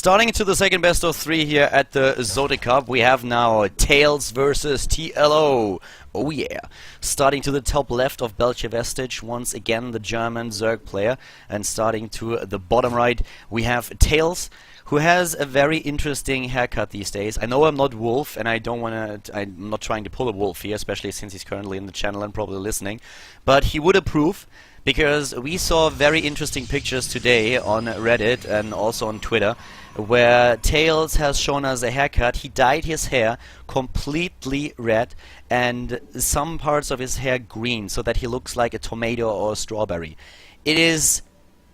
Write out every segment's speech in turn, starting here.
Starting into the second best of three here at the ZOTAC Cup, we have now Tails versus TLO. Oh yeah. Starting to the top left of Belcher Vestige, once again the German Zerg player. And starting to the bottom right, we have Tails, who has a very interesting haircut these days. I know I'm not Wolf, and I'm not trying to pull a Wolf here, especially since he's currently in the channel and probably listening. But he would approve, because we saw very interesting pictures today on Reddit and also on Twitter, where Tails has shown us a haircut. He dyed his hair completely red and some parts of his hair green, so that he looks like a tomato or a strawberry. It is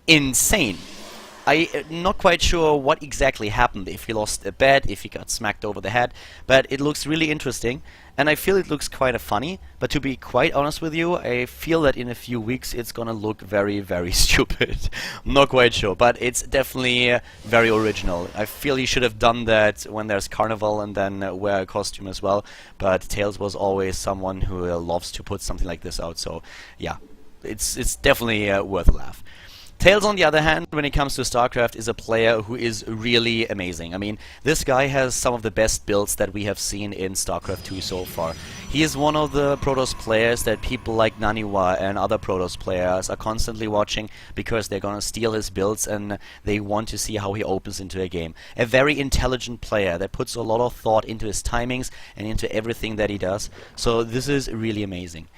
insane. I'm not quite sure what exactly happened, if he lost a bet, if he got smacked over the head, but it looks really interesting, and I feel it looks quite funny. But to be quite honest with you, I feel that in a few weeks it's gonna look very, very stupid. I'm not quite sure, but it's definitely very original. I feel he should have done that when there's Carnival and then wear a costume as well, but Tails was always someone who loves to put something like this out, so yeah, it's definitely worth a laugh. Tails, on the other hand, when it comes to StarCraft, is a player who is really amazing. I mean, this guy has some of the best builds that we have seen in StarCraft 2 so far. He is one of the Protoss players that people like Naniwa and other Protoss players are constantly watching, because they're gonna steal his builds and they want to see how he opens into a game. A very intelligent player that puts a lot of thought into his timings and into everything that he does. So this is really amazing.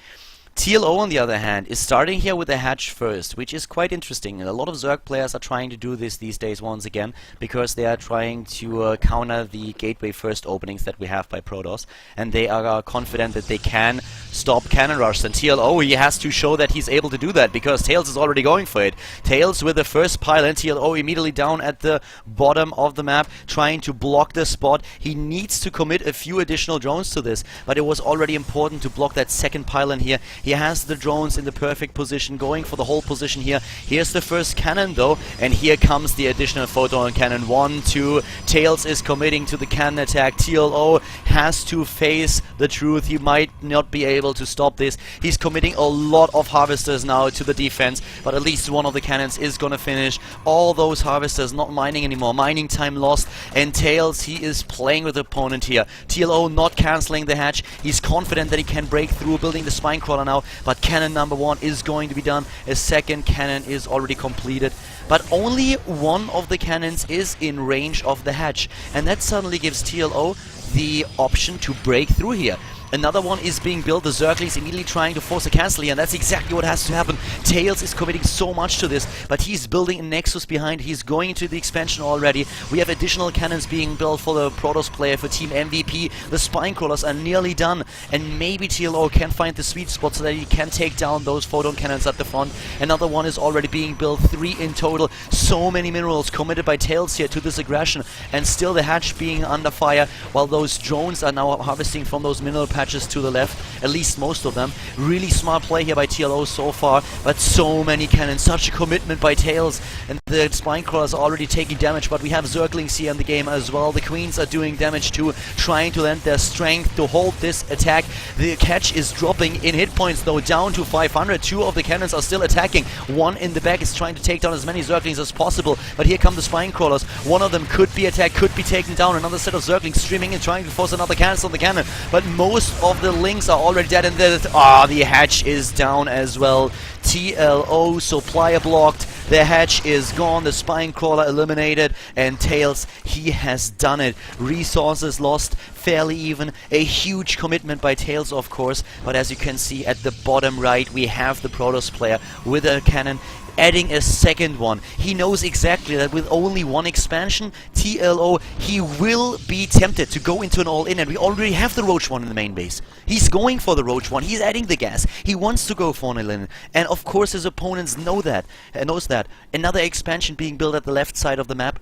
TLO, on the other hand, is starting here with a hatch first, which is quite interesting. And a lot of Zerg players are trying to do this these days once again, because they are trying to counter the gateway first openings that we have by Protoss, and they are confident that they can stop cannon rush. And TLO, he has to show that he's able to do that, because Tails is already going for it. Tails with the first pylon, TLO immediately down at the bottom of the map, trying to block the spot. He needs to commit a few additional drones to this, but it was already important to block that second pylon here. He has the drones in the perfect position, going for the whole position here. Here's the first cannon though, and here comes the additional photon cannon. 1, 2, Tails is committing to the cannon attack. TLO has to face the truth. He might not be able to stop this. He's committing a lot of harvesters now to the defense, but at least one of the cannons is gonna finish. All those harvesters not mining anymore. Mining time lost, and Tails, he is playing with the opponent here. TLO not cancelling the hatch. He's confident that he can break through, building the spine crawler now, but cannon number 1 is going to be done. A second cannon is already completed, but only one of the cannons is in range of the hatch, and that suddenly gives TLO the option to break through here. Another one is being built. The Zerglings immediately trying to force a cancel here, and that's exactly what has to happen. Tails is committing so much to this, but he's building a Nexus behind. He's going into the expansion already. We have additional cannons being built for the Protoss player, for Team MVP. The spine crawlers are nearly done, and maybe TLO can find the sweet spot so that he can take down those photon cannons at the front. Another one is already being built, 3 in total. So many minerals committed by Tails here to this aggression, and still the hatch being under fire, while those drones are now harvesting from those mineral patches to the left, at least most of them. Really smart play here by TLO so far, but so many cannons, such a commitment by Tails, and the spine crawlers are already taking damage, but we have Zerglings here in the game as well. The Queens are doing damage too, trying to lend their strength to hold this attack. The catch is dropping in hit points though, down to 500. 2 of the cannons are still attacking. One in the back is trying to take down as many Zerglings as possible, but here come the spine crawlers. One of them could be attacked, could be taken down. Another set of Zerglings streaming and trying to force another cancel on the cannon, but most of the links are already dead, and the hatch is down as well. TLO supplier blocked. The hatch is gone, the spine crawler eliminated, and Tails, he has done it. Resources lost, fairly even. A huge commitment by Tails, of course, but as you can see at the bottom right, we have the Protoss player with a cannon, adding a second one. He knows exactly that with only one expansion, TLO, he will be tempted to go into an all-in, and we already have the Roach one in the main base. He's going for the Roach one, he's adding the gas, he wants to go for an all-in, and of course his opponents knows that. Another expansion being built at the left side of the map.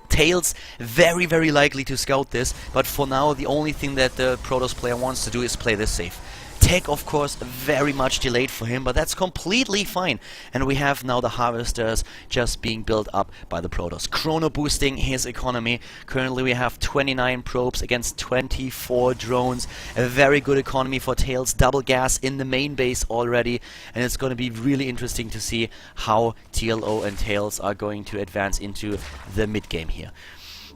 Tails, very, very likely to scout this, but for now the only thing that the Protoss player wants to do is play this safe. Tech, of course, very much delayed for him, but that's completely fine. And we have now the harvesters just being built up by the Protoss. Chrono boosting his economy. Currently we have 29 probes against 24 drones. A very good economy for Tails. Double gas in the main base already. And it's going to be really interesting to see how TLO and Tails are going to advance into the mid game here.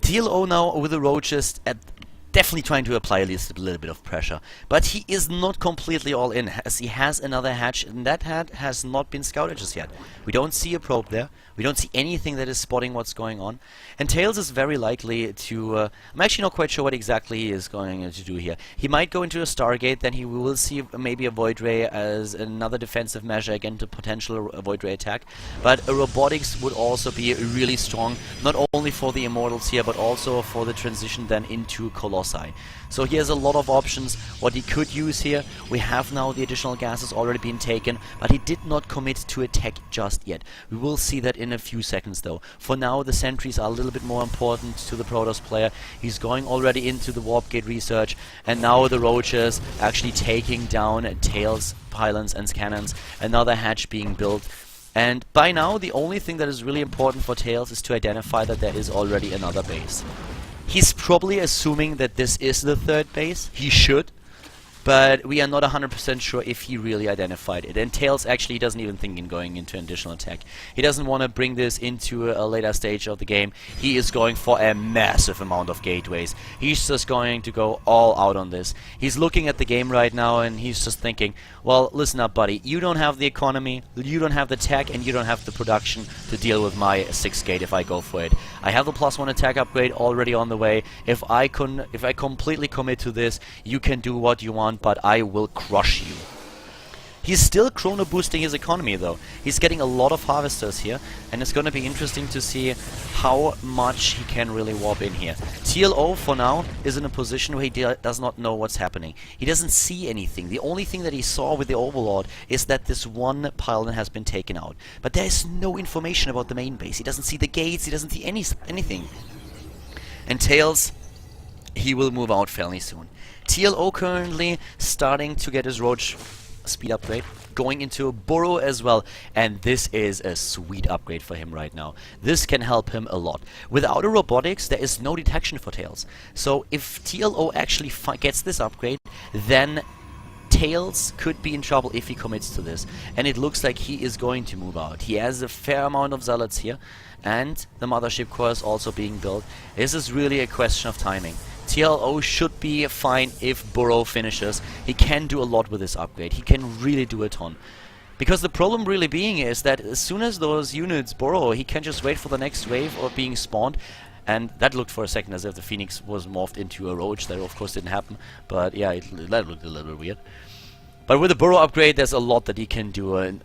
TLO now with the roaches at definitely trying to apply at least a little bit of pressure. But he is not completely all in, as he has another hatch, and that hatch has not been scouted just yet. We don't see a probe there. We don't see anything that is spotting what's going on. And Tails is very likely to... I'm actually not quite sure what exactly he is going to do here. He might go into a Stargate, then he will see maybe a Void Ray as another defensive measure against a potential Void Ray attack. But a Robotics would also be really strong, not only for the Immortals here, but also for the transition then into Colossi. So he has a lot of options what he could use here. We have now the additional gases already been taken, but he did not commit to attack just yet. We will see that in a few seconds though. For now the sentries are a little bit more important to the Protoss player. He's going already into the warp gate research, and now the roaches actually taking down Tails, pylons and cannons. Another hatch being built. And by now the only thing that is really important for Tails is to identify that there is already another base. He's probably assuming that this is the third base. He should. But we are not 100% sure if he really identified it. And Tails actually doesn't even think in going into an additional attack. He doesn't want to bring this into a later stage of the game. He is going for a massive amount of gateways. He's just going to go all out on this. He's looking at the game right now and he's just thinking, well, listen up, buddy. You don't have the economy, you don't have the tech, and you don't have the production to deal with my 6th gate if I go for it. I have the +1 attack upgrade already on the way. If I completely commit to this, you can do what you want, but I will crush you. He's still chrono boosting his economy though. He's getting a lot of harvesters here, and it's going to be interesting to see how much he can really warp in here. TLO for now is in a position where he does not know what's happening. He doesn't see anything. The only thing that he saw with the Overlord is that this one pylon has been taken out. But there is no information about the main base. He doesn't see the gates, he doesn't see anything. And Tails, he will move out fairly soon. TLO currently starting to get his roach speed upgrade, going into a burrow as well, and this is a sweet upgrade for him right now. This can help him a lot. Without a robotics, there is no detection for Tails. So if TLO actually gets this upgrade, then Tails could be in trouble if he commits to this. And it looks like he is going to move out. He has a fair amount of zealots here, and the mothership core is also being built. This is really a question of timing. TLO should be fine if Burrow finishes. He can do a lot with this upgrade. He can really do a ton. Because the problem really being is that as soon as those units burrow, he can just wait for the next wave or being spawned. And that looked for a second as if the Phoenix was morphed into a roach. That of course didn't happen. But yeah, that looked a little weird. But with the Burrow upgrade, there's a lot that he can do. And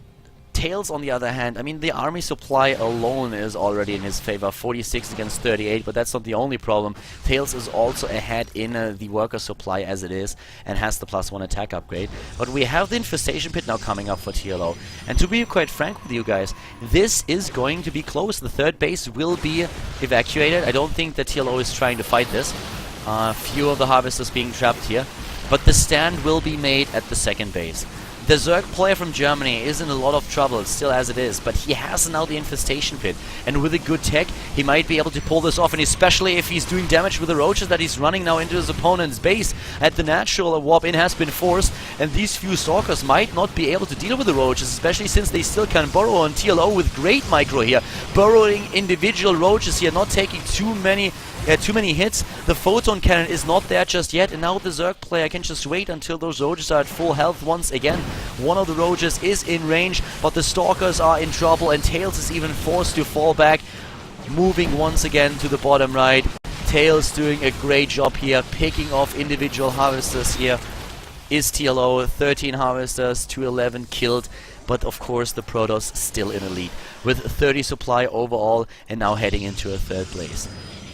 Tails, on the other hand, I mean, the army supply alone is already in his favor. 46 against 38, but that's not the only problem. Tails is also ahead in the worker supply as it is, and has the +1 attack upgrade. But we have the infestation pit now coming up for TLO. And to be quite frank with you guys, this is going to be close. The third base will be evacuated. I don't think that TLO is trying to fight this. Few of the harvesters being trapped here. But the stand will be made at the second base. The Zerg player from Germany is in a lot of trouble, still as it is, but he has now the infestation pit, and with a good tech, he might be able to pull this off, and especially if he's doing damage with the roaches that he's running now into his opponent's base. At the natural, a warp in has been forced, and these few stalkers might not be able to deal with the roaches, especially since they still can burrow on TLO with great micro here, burrowing individual roaches here, not taking too many hits. The photon cannon is not there just yet, and now the Zerg player can just wait until those roaches are at full health once again. One of the roaches is in range, but the stalkers are in trouble, and Tails is even forced to fall back, moving once again to the bottom right. Tails doing a great job here, picking off individual harvesters here. Is TLO 13 harvesters to 11 killed, but of course the Protoss still in a lead with 30 supply overall, and now heading into a third place.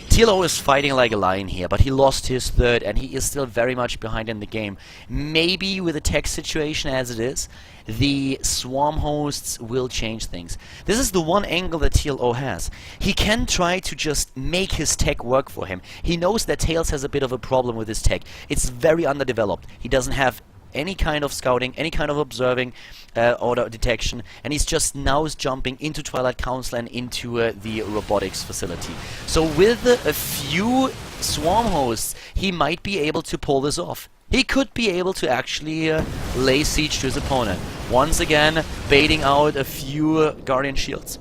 TLO is fighting like a lion here, but he lost his third and he is still very much behind in the game. Maybe with the tech situation as it is, the swarm hosts will change things. This is the one angle that TLO has. He can try to just make his tech work for him. He knows that Tails has a bit of a problem with his tech. It's very underdeveloped. He doesn't have any kind of scouting, any kind of observing or detection, and he's just now jumping into Twilight Council and into the robotics facility. So with a few swarm hosts, he might be able to pull this off. He could be able to actually lay siege to his opponent. Once again, baiting out a few Guardian Shields.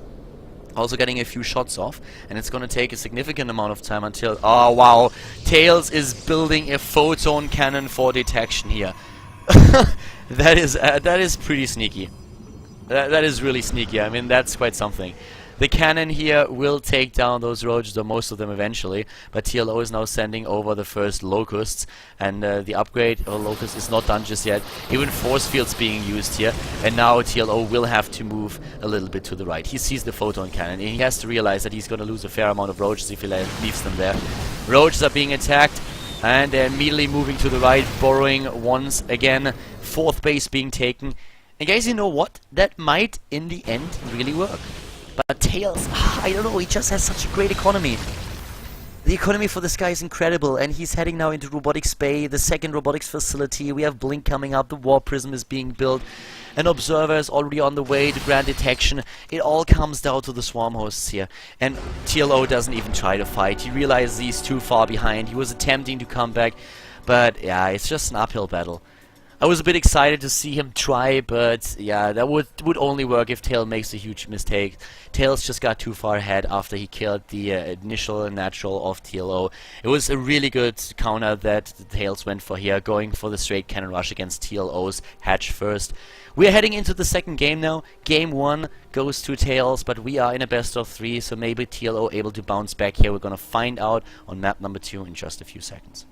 Also getting a few shots off, and it's going to take a significant amount of time until... Oh, wow! Tails is building a photon cannon for detection here. That is pretty sneaky. That is really sneaky. I mean, that's quite something. The cannon here will take down those roaches, or most of them eventually, but TLO is now sending over the first locusts, and the upgrade of locust is not done just yet. Even force fields being used here, and now TLO will have to move a little bit to the right. He sees the photon cannon, and he has to realize that he's going to lose a fair amount of roaches if he leaves them there. Roaches are being attacked, and they're immediately moving to the right, borrowing once again. Fourth base being taken. And guys, you know what? That might, in the end, really work. But Tails, I don't know, he just has such a great economy. The economy for this guy is incredible, and he's heading now into Robotics Bay, the second robotics facility. We have Blink coming up, the War Prism is being built, an Observer is already on the way to grant detection. It all comes down to the Swarm Hosts here. And TLO doesn't even try to fight. He realizes he's too far behind. He was attempting to come back, but yeah, it's just an uphill battle. I was a bit excited to see him try, but yeah, that would only work if Tail makes a huge mistake. Tails just got too far ahead after he killed the initial natural of TLO. It was a really good counter that the Tails went for here, going for the straight cannon rush against TLO's hatch first. We are heading into the second game now. Game 1 goes to Tails, but we are in a best of 3, so maybe TLO able to bounce back here. We're gonna find out on map number 2 in just a few seconds.